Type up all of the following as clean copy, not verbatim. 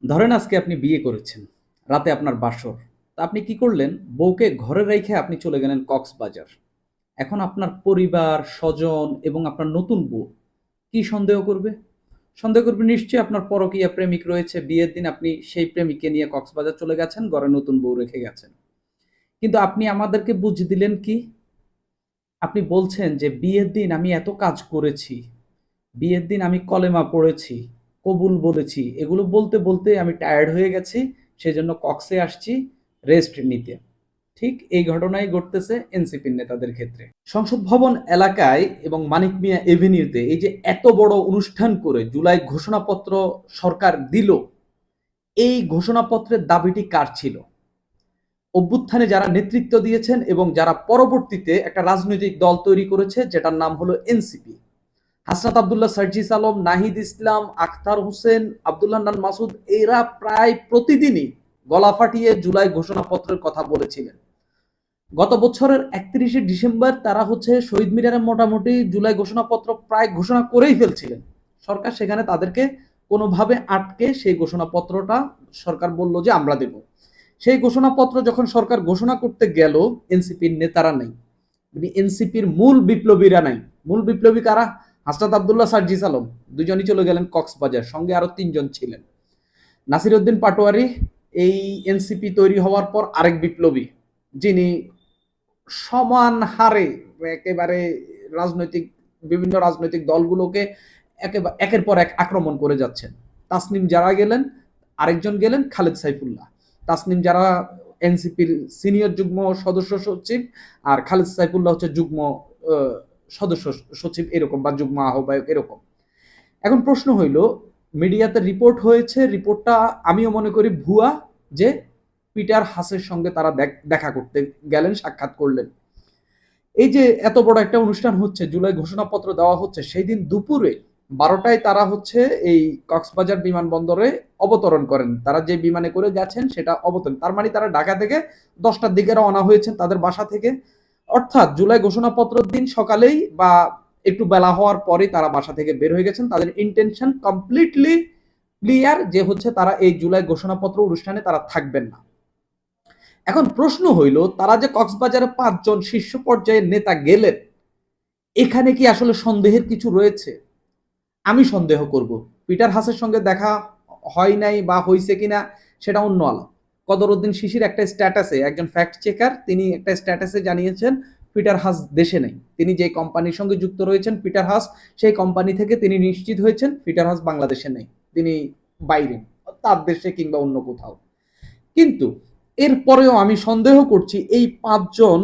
ধরেন আজকে আপনি বিয়ে করেছেন, রাতে আপনার বাসর। তা আপনি কি করলেন? বউকে ঘরে রেখে আপনি চলে গেলেন কক্সবাজার। এখন আপনার পরিবার, স্বজন এবং আপনার নতুন বউ কি সন্দেহ করবে? সন্দেহ করবে নিশ্চয়ই আপনার পরকীয়া প্রেমিক রয়েছে। বিয়ের দিন আপনি সেই প্রেমিককে নিয়ে কক্সবাজার চলে গেছেন, ঘরে নতুন বউ রেখে গেছেন। কিন্তু আপনি আমাদেরকে বুঝিয়ে দিলেন কি? আপনি বলছেন যে, "বিয়ের দিন আমি এত কাজ করেছি। বিয়ের দিন আমি কলেমা পড়েছি, কবুল বলেছি। এগুলো বলতে, বলতে আমি টায়ার্ড হয়ে গেছি। সেজন্য কক্সে আসছি রেস্ট নিতে।" ঠিক এই ঘটনাই ঘটতেছে এনসিপির নেতাদের ক্ষেত্রে। সংসদ ভবন এলাকায় এবং মানিক মিয়া এভিনিউতে এই যে এত বড় অনুষ্ঠান করে জুলাই ঘোষণাপত্র সরকার দিল, এই ঘোষণাপত্রের দাবিটি কার ছিল? অভ্যুত্থানে যারা নেতৃত্ব দিয়েছেন এবং যারা পরবর্তীতে একটা রাজনৈতিক দল তৈরি করেছে যেটার নাম হলো এনসিপি। হাসনাত আবদুল্লাহ, সার্জিস আলম, নাহিদ ইসলাম, আখতার হোসেন, আব্দুল হান্নান মাসুদ এরা প্রায় প্রতিদিনই গলা ফাটিয়ে জুলাই ঘোষণাপত্রের কথা বলেছিলেন। গত বছরের ৩১শে ডিসেম্বর তারা শহীদ মিনারে মোটামুটি জুলাই ঘোষণাপত্র প্রায় ঘোষণা করেই ফেলছিলেন। সরকার সেখানে তাদেরকে কোনোভাবে আটকে সেই ঘোষণাপত্রটা সরকার বলল যে আমরা দেব। সেই ঘোষণাপত্র যখন সরকার ঘোষণা করতে গেল, এনসিপির নেতারা নেই, মানে এনসিপির মূল বিপ্লবীরা নাই। মূল বিপ্লবী কারা? হাসনাত আবদুল্লাহ, সার্জিস আলম দুজনই চলে গেলেন কক্সবাজার, সঙ্গে আরো ৩ জন ছিলেন। নাসির উদ্দিন পাটোয়ারি এই এনসিপি তৈরি হওয়ার পর আরেক বিপ্লবী, যিনি সমান হারে একেবারে রাজনৈতিক বিভিন্ন রাজনৈতিক দলগুলোকে একের পর এক আক্রমণ করে যাচ্ছেন। তাসনিম যারা গেলেন, আরেকজন গেলেন খালেদ সাইফুল্লাহ। তাসনিম যারা এনসিপির সিনিয়র যুগ্ম সদস্য সচিব, আর খালেদ সাইফুল্লাহ হচ্ছে যুগ্ম সদস্য সচিব এরকম, বা যুগ্ম আহ্বায়ক এরকম। এখন প্রশ্ন হইল, মিডিয়াতে রিপোর্ট হয়েছে, রিপোর্টটা আমিও মনে করি ভুয়া, যে পিটার হাসের সঙ্গে তারা দেখা করতে গেলেন, সাক্ষাৎ করলেন। এই যে এত বড় একটা অনুষ্ঠান হচ্ছে, জুলাই ঘোষণাপত্র দেওয়া হচ্ছে, সেই দিন দুপুরে ১২টায় তারা এই কক্সবাজার বিমানবন্দরে অবতরণ করেন। তারা যে বিমানে করে গেছেন সেটা অবতরণ, তার মানে তারা ঢাকা থেকে ১০টার দিকে রওনা হয়েছেন তাদের বাসা থেকে। অর্থাৎ জুলাই ঘোষণাপত্রের দিন সকালেই বা একটু বেলা হওয়ার পরে তারা বাসা থেকে বের হয়ে গেছেন। তাদের ইন্টেনশন কমপ্লিটলি ক্লিয়ার যে তারা এই জুলাই ঘোষণাপত্র অনুষ্ঠানে তারা থাকবেন না। এখন প্রশ্ন হইল, তারা যে কক্সবাজারে ৫ জন শীর্ষ পর্যায়ের নেতা গেলেন, এখানে কি আসলে সন্দেহের কিছু রয়েছে? আমি সন্দেহ করব। পিটার হাসের সঙ্গে দেখা হয় নাই বা হইছে কিনা সেটা অন্য আলাপ। কদরউদ্দিন শিশির একটা স্ট্যাটাসে, একজন ফ্যাক্ট চেকার, তিনি একটা স্ট্যাটাসে জানিয়েছেন পিটার হাস দেশে নেই। তিনি যে কোম্পানির সঙ্গে যুক্ত রয়েছেন পিটার হাস, সেই কোম্পানি থেকে তিনি নিশ্চিত হয়েছেন পিটার হাস বাংলাদেশে নেই, তিনি বাইরে, তার দেশে কিংবা অন্য কোথাও। কিন্তু এরপরেও আমি সন্দেহ করছি এই ৫ জন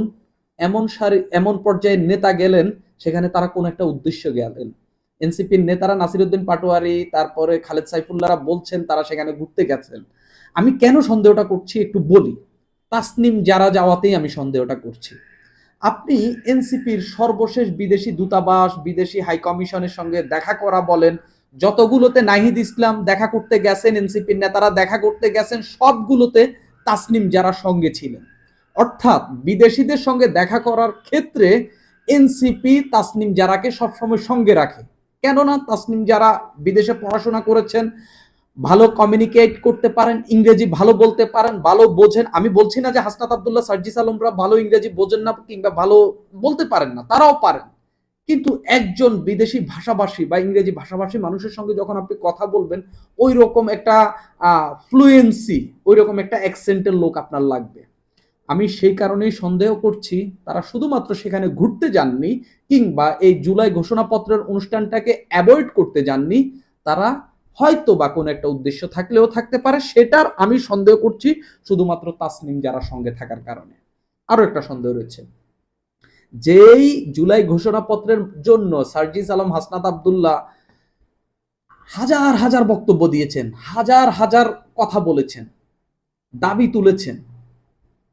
এমন পর্যায়ের নেতা গেলেন, সেখানে তারা কোন একটা উদ্দেশ্য গেলেন। এনসিপির নেতারা নাসির উদ্দিন পাটোয়ারি, তারপরে খালেদ সাইফুল্লাহরা বলছেন তারা সেখানে ঘুরতে গেছেন। আমি কেন সন্দেহটা করছি একটু বলি। তাসনিম যারা যাওয়াতেই আমি সন্দেহটা করছি। আপনি এনসিপির সর্বশেষ বিদেশি দূতাবাস, বিদেশি হাই কমিশনের সঙ্গে দেখা করা বলেন, যতগুলোতে নাহিদ ইসলাম দেখা করতে গেছেন, এনসিপির নেতারা দেখা করতে গেছেন, সবগুলোতে তাসনিম যারা সঙ্গে ছিলেন। অর্থাৎ বিদেশিদের সঙ্গে দেখা করার ক্ষেত্রে এনসিপি তাসনিম জারাকে সবসময় সঙ্গে রাখে। কেননা তাসনিম যারা বিদেশে পড়াশোনা করেছেন, ভালো কমিউনিকেট করতে পারেন, ইংরেজি ভালো বলতে পারেন, ভালো বোঝেন। আমি বলছি না যে হাসনাত আবদুল্লাহ, সার্জিস আলমরা ভালো ইংরেজি বোঝেন না কিংবা ভালো বলতে পারেন না, তারাও পারেন। কিন্তু একজন বিদেশি ভাষাভাষী বা ইংরেজি ভাষাভাষী মানুষের সঙ্গে যখন আপনি কথা বলবেন, ওই রকম একটা ফ্লুয়েন্সি, ওই রকম একটা অ্যাকসেন্টের লোক আপনার লাগবে। আমি সেই কারণেই সন্দেহ করছি তারা শুধুমাত্র সেখানে ঘুরতে যাননি, কিংবা এই জুলাই ঘোষণাপত্রের অনুষ্ঠানটাকে অ্যাভয়েড করতে যাননি। তারা হয়তো বা কোনো একটা উদ্দেশ্য থাকলেও থাকতে পারে, সেটার আমি সন্দেহ করছি শুধুমাত্র তাসনিম যারা সঙ্গে থাকার কারণে। আরো একটা সন্দেহ রয়েছে, যেই জুলাই ঘোষণাপত্রের জন্য সার্জিস আলম, হাসনাত আবদুল্লাহ হাজার হাজার বক্তব্য দিয়েছেন, হাজার হাজার কথা বলেছেন, দাবি তুলেছেন,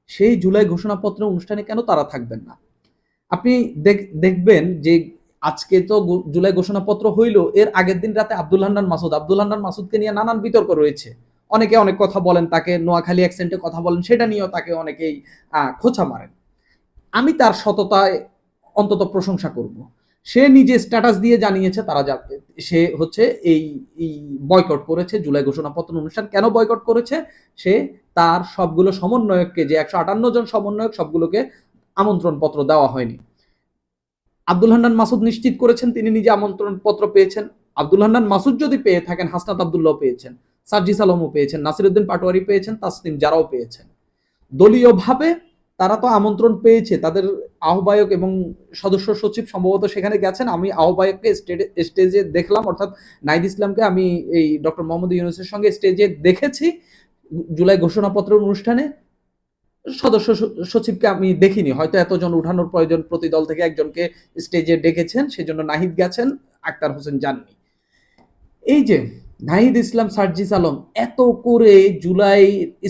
সেই জুলাই ঘোষণাপত্র অনুষ্ঠানে কেন তারা থাকবেন না? আপনি দেখবেন যে আজকে তো জুলাই ঘোষণাপত্র হইল, এর আগের দিন রাতে আব্দুল হান্নান মাসুদকে নিয়ে নানান বিতর্ক রয়েছে। অনেকে অনেক কথা বলেন, তাকে নোয়াখালী অ্যাকসেন্টে কথা বলেন, সেটা নিয়েও তাকে অনেকেই খোঁচা মারেন। আমি তার সততায় অন্তত প্রশংসা করব। সে নিজে স্ট্যাটাস দিয়ে জানিয়েছে তারা যাবে, সে হচ্ছে এই বয়কট করেছে জুলাই ঘোষণাপত্র অনুষ্ঠান। কেন বয়কট করেছে? সে তার সবগুলো সমন্বয়ককে, যে 158 জন সমন্বয়ক, সবগুলোকে আমন্ত্রণ পত্র দেওয়া হয়নি। আব্দুল হান্নান মাসুদ নিশ্চিত করেছেন তিনি নিজে আমন্ত্রণ পত্র পেয়েছেন। আব্দুল হান্নান মাসুদ যদি পেয়ে থাকেন, হাসনাত আব্দুল্লাহ পেয়েছেন, সার্জিস আলমও পেয়েছেন, নাসিরউদ্দিন পাটোয়ারি পেয়েছেন, তাসনিম জারাও পেয়েছেন। দলীয়ভাবে তারা তো আমন্ত্রণ পেয়েছে, তাদের আহ্বায়ক এবং সদস্য সচিব সম্ভবত সেখানে গেছেন। আমি আহ্বায়ককে স্টেজে দেখলাম, অর্থাৎ নাহিদ ইসলামকে আমি এই ডক্টর মোহাম্মদ ইউনূসের সঙ্গে স্টেজে দেখেছি জুলাই ঘোষণাপত্রের অনুষ্ঠানে। সদস্য সচিবকে আমি দেখিনি, হয়তো এতজন উঠানোর প্রয়োজন, প্রতি দল থেকে একজনকে স্টেজে ডেকেছেন, সেজন্য নাহিদ গেছেন, আক্তার হোসেন যাননি। এই যে নাহিদ ইসলাম, সার্জিস আলম এত করে জুলাই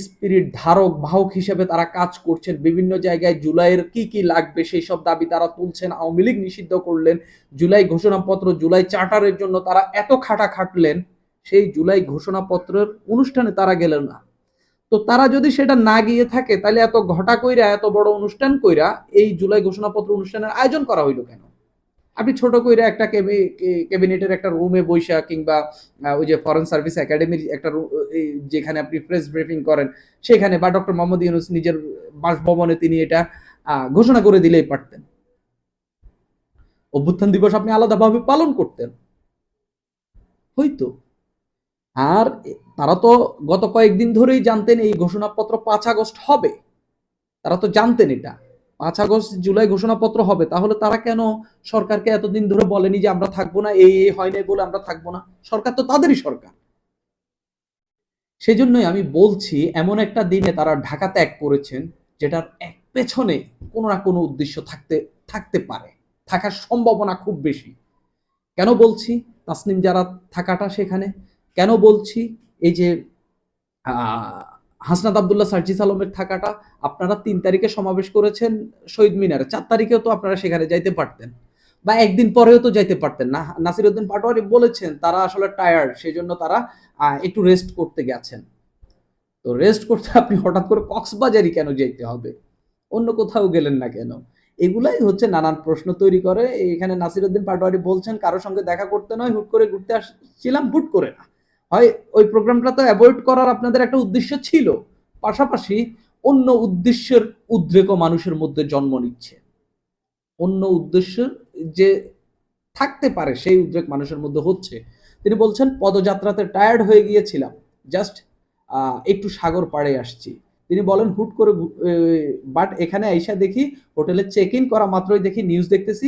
স্পিরিট ধারক বাহক হিসেবে তারা কাজ করছেন, বিভিন্ন জায়গায় জুলাইয়ের কি কি লাগবে সেই সব দাবি তারা তুলছেন। আওয়ামী লীগ নিষিদ্ধ করলেন, জুলাই ঘোষণাপত্র, জুলাই চার্টারের জন্য তারা এত খাটলেন, সেই জুলাই ঘোষণাপত্রের অনুষ্ঠানে তারা গেলেন না। তো তারা যদি সেটা না গিয়ে থাকে, তাহলে এত ঘটা কইরা, এত বড় অনুষ্ঠান কইরা এই জুলাই ঘোষণাপত্র অনুষ্ঠানের আয়োজন করা হইলো কেন? আপনি ছোট কইরা একটা ক্যাবিনেটের একটা রুমে বৈশা, কিংবা ওই যে ফরেন সার্ভিস একাডেমির একটা যেখানে আপনি প্রেস ব্রিফিং করেন সেখানে, বা ডক্টর মোহাম্মদ ইউনূস নিজের বাসভবনে তিনি এটা ঘোষণা করে দিলেই পারতেন। অভ্যুত্থান দিবস আপনি আলাদাভাবে পালন করতেন, হইতো। আর তারা তো গত কয়েকদিন ধরেই জানতেন এই ঘোষণাপত্র 5 আগস্ট হবে, তারা তো জানতেন এটা 5 আগস্ট জুলাই ঘোষণাপত্র হবে। তাহলে তারা কেন সরকারকে এতদিন ধরে বলেনি যে আমরা থাকবো না, এই হয় নাই বলে আমরা থাকবো না? সরকার তো তাদেরই সরকার। সেই জন্যই আমি বলছি, এমন একটা দিনে তারা ঢাকা ত্যাগ করেছেন যেটার এক পেছনে কোনো না কোনো উদ্দেশ্য থাকতে পারে, থাকার সম্ভাবনা খুব বেশি। কেন বলছি তাসনিম যারা থাকাটা সেখানে? কেন বলছি এই যে হাসনাত আব্দুল্লাহ, সার্জিস আলমের থাকাটা? আপনারা 3 তারিখে সমাবেশ করেছেন শহীদ মিনারে, 4 তারিখেও তো আপনারা সেখানে যাইতে পারতেন, বা একদিন পরেও তো যাইতে পারতেন না। নাসিরউদ্দিন পাটোয়ারি বলেছেন তারা আসলে টায়ার্ড, সেই জন্য তারা একটু রেস্ট করতে গেছেন। তো রেস্ট করতে আপনি হঠাৎ করে কক্সবাজারই কেন যেতে হবে? অন্য কোথাও গেলেন না কেন? এগুলাই হচ্ছে নানান প্রশ্ন তৈরি করে। এখানে নাসিরউদ্দিন পাটোয়ারি বলছেন কারোর সঙ্গে দেখা করতে নয়, হুট করে ঘুরতে আসছিলাম, হুট করে না। হয় ওই প্রোগ্রামটা তো অ্যাভয়েড করার আপনাদের একটা উদ্দেশ্য ছিল, পাশাপাশি অন্য উদ্দেশ্যের উদ্রেকও মানুষের মধ্যে জন্ম নিচ্ছে। অন্য উদ্দেশ্য যে থাকতে পারে সেই উদ্রেক মানুষের মধ্যে হচ্ছে। তিনি বলছেন পদযাত্রাতে টায়ার্ড হয়ে গিয়েছিলাম, জাস্ট একটু সাগর পাড়ে আসছি। তিনি বলেন হুট করে, বাট এখানে আইসা দেখি হোটেলে চেক ইন করা মাত্রই দেখি নিউজ দেখতেছি।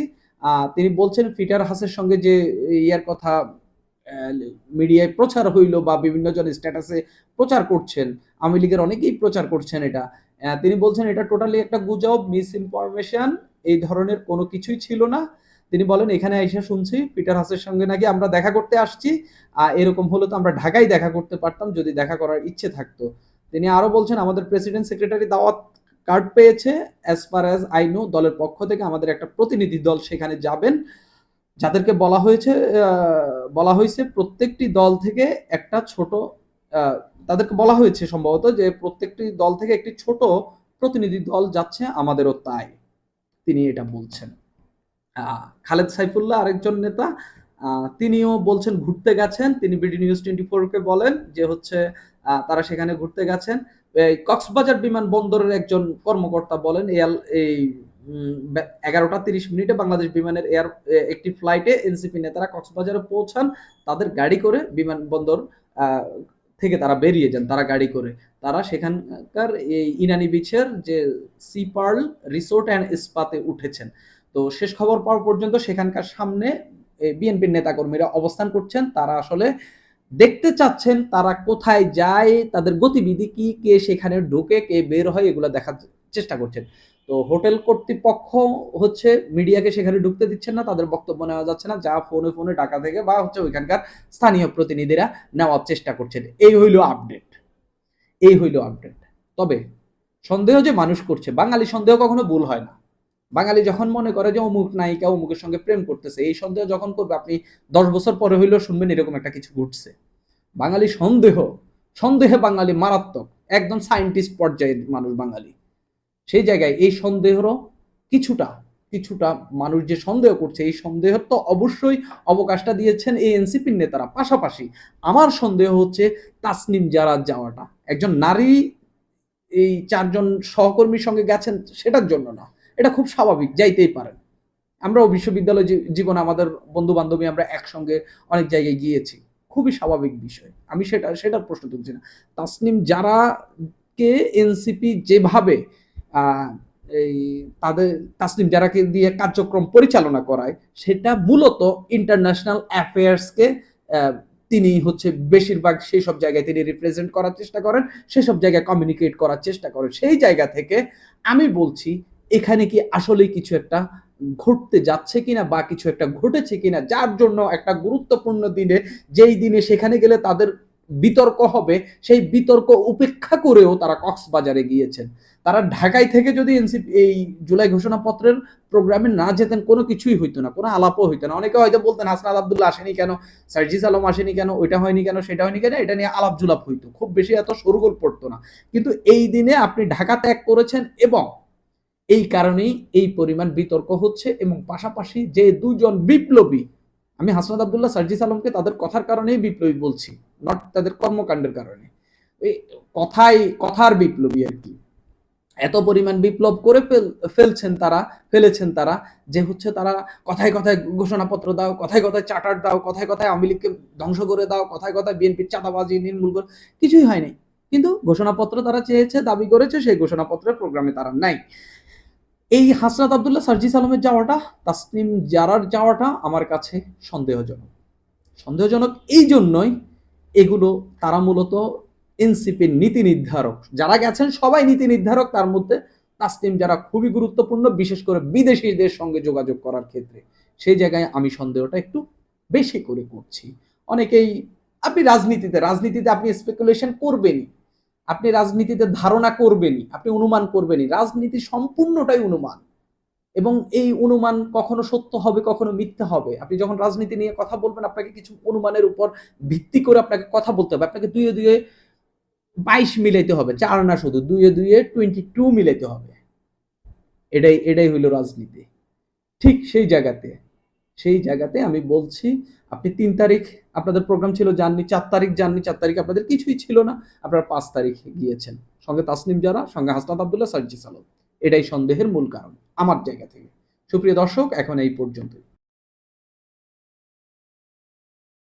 তিনি বলছেন ফিটার হাসের সঙ্গে যে ইয়ার কথা মিডিয়ায় প্রচার হইল, বা বিভিন্ন জন স্ট্যাটাসে প্রচার করছেন, আওয়ামী লীগের অনেকেই প্রচার করছেন এটা। তিনি বলছেন এটা টোটালি একটা গুজব, মিস ইনফরমেশন, এই ধরনের কোনো কিছুই ছিল না। তিনি বলেন এখানে এসে শুনছি পিটার হাসের সঙ্গে নাকি আমরা দেখা করতে আসছি, এরকম হলো তো আমরা ঢাকায় দেখা করতে পারতাম যদি দেখা করার ইচ্ছে থাকতো। তিনি আরো বলছেন আমাদের প্রেসিডেন্ট সেক্রেটারি দাওয়াত কার্ড পেয়েছে, as far as I know দলের পক্ষ থেকে আমাদের একটা প্রতিনিধি দল সেখানে যাবেন, যাদেরকে বলা হয়েছে প্রত্যেকটি দল থেকে একটা ছোট, তাদেরকে বলা হয়েছে সম্ভবত যে প্রত্যেকটি দল থেকে একটি ছোট প্রতিনিধি দল যাচ্ছে, আমাদেরও তাই, তিনি এটা বলছেন। খালেদ সাইফুল্লাহ আরেকজন নেতা, তিনিও বলছেন ঘুরতে গেছেন। তিনি বিডি নিউজ 24-কে বলেন যে হচ্ছে তারা সেখানে ঘুরতে গেছেন। এই কক্সবাজার বিমানবন্দরের একজন কর্মকর্তা বলেন এই 11টা 30 মিনিটে বাংলাদেশ বিমানের একটি ফ্লাইটে এনসিপি নেতারা কক্সবাজারে পৌঁছান, তাদের গাড়ি করে বিমানবন্দর থেকে তারা বেরিয়ে যান, তারা গাড়ি করে। তারা সেখানকার এই ইনানি বিচের যে সি পার্ল রিসোর্ট অ্যান্ড স্পাতে উঠেছেন। তো শেষ খবর পাওয়া পর্যন্ত সেখানকার সামনে বিএনপির নেতাকর্মীরা অবস্থান করছেন। তারা আসলে দেখতে চাচ্ছেন তারা কোথায় যায়, তাদের গতিবিধি কি, কে সেখানে ঢোকে, কে বের হয়, এগুলো দেখার চেষ্টা করছেন। তো হোটেল কর্তৃপক্ষ হচ্ছে মিডিয়াকে সেখানে ঢুকতে দিচ্ছেন না, তাদের বক্তব্য নেওয়া যাচ্ছে না, যা ফোনে ঢাকা থেকে বা হচ্ছে ওইখানকার স্থানীয় প্রতিনিধিরা নেওয়ার চেষ্টা করছেন। এই হইল আপডেট। তবে সন্দেহ যে মানুষ করছে, বাঙালি সন্দেহ কখনো ভুল হয় না। বাঙালি যখন মনে করে যে অমুক নায়িকা অমুকের সঙ্গে প্রেম করতেছে, এই সন্দেহ যখন করবে আপনি 10 বছর পরে হইলেও শুনবেন এরকম একটা কিছু ঘটছে। বাঙালি সন্দেহে বাঙালি মারাত্মক, একদম সায়েন্টিস্ট পর্যায়ের মানুষ বাঙালি। সেই জায়গায় এই সন্দেহেরও কিছুটা কিছুটা মানুষ যে সন্দেহ করছে, এই সন্দেহের তো অবশ্যই অবকাশটা দিয়েছেন এই এনসিপির নেতারা। পাশাপাশি আমার সন্দেহ হচ্ছে তাসনিম জারার যাওয়াটা। একজন নারী এই ৪ জন সহকর্মীর সঙ্গে গেছেন সেটার জন্য না। এটা খুব স্বাভাবিক, যাইতেই পারেন। আমরাও বিশ্ববিদ্যালয় জীবনে আমাদের বন্ধু-বান্ধবী আমরা একসঙ্গে অনেক জায়গায় গিয়েছি। খুবই স্বাভাবিক বিষয়। আমি সেটার প্রশ্ন তুলছি না। তাসনিম জারাকে এনসিপি যেভাবে আ এই তাদের তাসনিম জারাকে দিয়ে কার্যক্রম পরিচালনা করায়, সেটা মূলত ইন্টারন্যাশনাল অ্যাফেয়ার্স কে অ্যা তিনি হচ্ছে বেশিরভাগ সেসব জায়গায় তিনি রিপ্রেজেন্ট করার চেষ্টা করেন, সেসব জায়গায় কমিউনিকেট করার চেষ্টা করেন। সেই জায়গা থেকে আমি বলছি এখানে কি আসলেই কিছু একটা ঘটতে যাচ্ছে কিনা বা কিছু একটা ঘটেছে কিনা, যার জন্য একটা গুরুত্বপূর্ণ দিনে, যেই দিনে সেখানে গেলে তাদের বিতর্ক হবে, সেই বিতর্ক উপেক্ষা করেও তারা কক্সবাজারে গিয়েছেন। তারা ঢাকায় থেকে যদি এনসিপি এই জুলাই ঘোষণাপত্রের প্রোগ্রামে না যেতেন, কোনো কিছুই হইতো না, কোনো আলাপও হইতো না। অনেকে হয়তো বলতেন হাসনাত আব্দুল্লাহ আসেনি কেন, সার্জিস আলম আসেনি কেন, ওইটা হয়নি কেন, সেটা হয়নি কেন, এটা নিয়ে আলাপ জুলাপ হইতো, খুব বেশি এত শোরগোল পড়তো না। কিন্তু এই দিনে আপনি ঢাকা ত্যাগ করেছেন এবং এই কারণেই এই পরিমাণ বিতর্ক হচ্ছে। এবং পাশাপাশি যে দুজন বিপ্লবী, আমি হাসনাত আব্দুল্লাহ সার্জিস আলমকে তাদের কথার কারণেই বিপ্লবী বলছি, নট তাদের কর্মকাণ্ডের কারণে। এই কথার বিপ্লবী আর কি। এত পরিমাণ বিপ্লব করে ফেলেছেন তারা, যে হচ্ছে তারা কথায় কথায় ঘোষণাপত্র দাও, কথায় কথায় চার্টার দাও, কথায় কথায় আওয়ামী লীগকে ধ্বংস করে দাও, কথায় কথায় বিএনপির চাঁদাবাজি নির্মূল করো, কিছুই হয় নাই। কিন্তু ঘোষণাপত্র তারা চেয়েছে, দাবি করেছে, সেই ঘোষণাপত্রের প্রোগ্রামে তারা নাই। এই হাসনাত আব্দুল্লাহ সার্জিস আলমের যাওয়াটা, তাসনিম জারার যাওয়াটা আমার কাছে সন্দেহজনক। সন্দেহজনক এই জন্যই, এগুলো তারা মূলত এনসিপির নীতি নির্ধারক। যারা গেছেন সবাই নীতি নির্ধারক, তার মধ্যে তাসনিম জারা খুবই গুরুত্বপূর্ণ, বিশেষ করে বিদেশিদের সঙ্গে যোগাযোগ করার ক্ষেত্রে। সেই জায়গায় আমি সন্দেহটা একটু বেশি করে করছি। অনেকেই, আপনি রাজনীতিতে আপনি স্পেকুলেশন করবেনই, আপনি রাজনীতিতে ধারণা করবেনই, আপনি অনুমান করবেনই। রাজনীতি সম্পূর্ণটাই অনুমান, এবং এই অনুমান কখনো সত্য হবে, কখনো মিথ্যা হবে। আপনি যখন রাজনীতি নিয়ে কথা বলবেন, আপনাকে কিছু অনুমানের উপর ভিত্তি করে আপনাকে কথা বলতে হবে। আপনাকে ২ এ ২ এ ২২ মিলাইতে হবে, ৪ না শুধু ২ এ ২ এ 22 মিলাইতে হবে। এটাই হইল রাজনীতি। ঠিক সেই জায়গাতে আমি বলছি, আপনি ৩ তারিখ আপনাদের প্রোগ্রাম ছিল, যাননি। ৪ তারিখ যাননি, ৪ তারিখ আপনাদের কিছুই ছিল না। আপনারা ৫ তারিখে গিয়েছেন, সঙ্গে তাসনিম জারা, সঙ্গে হাসনাত আব্দুল্লাহ, সার্জিস আলম। এটাই সন্দেহের মূল কারণ আমার জায়গা থেকে। সুপ্রিয় দর্শক, এখন এই পর্যন্তই।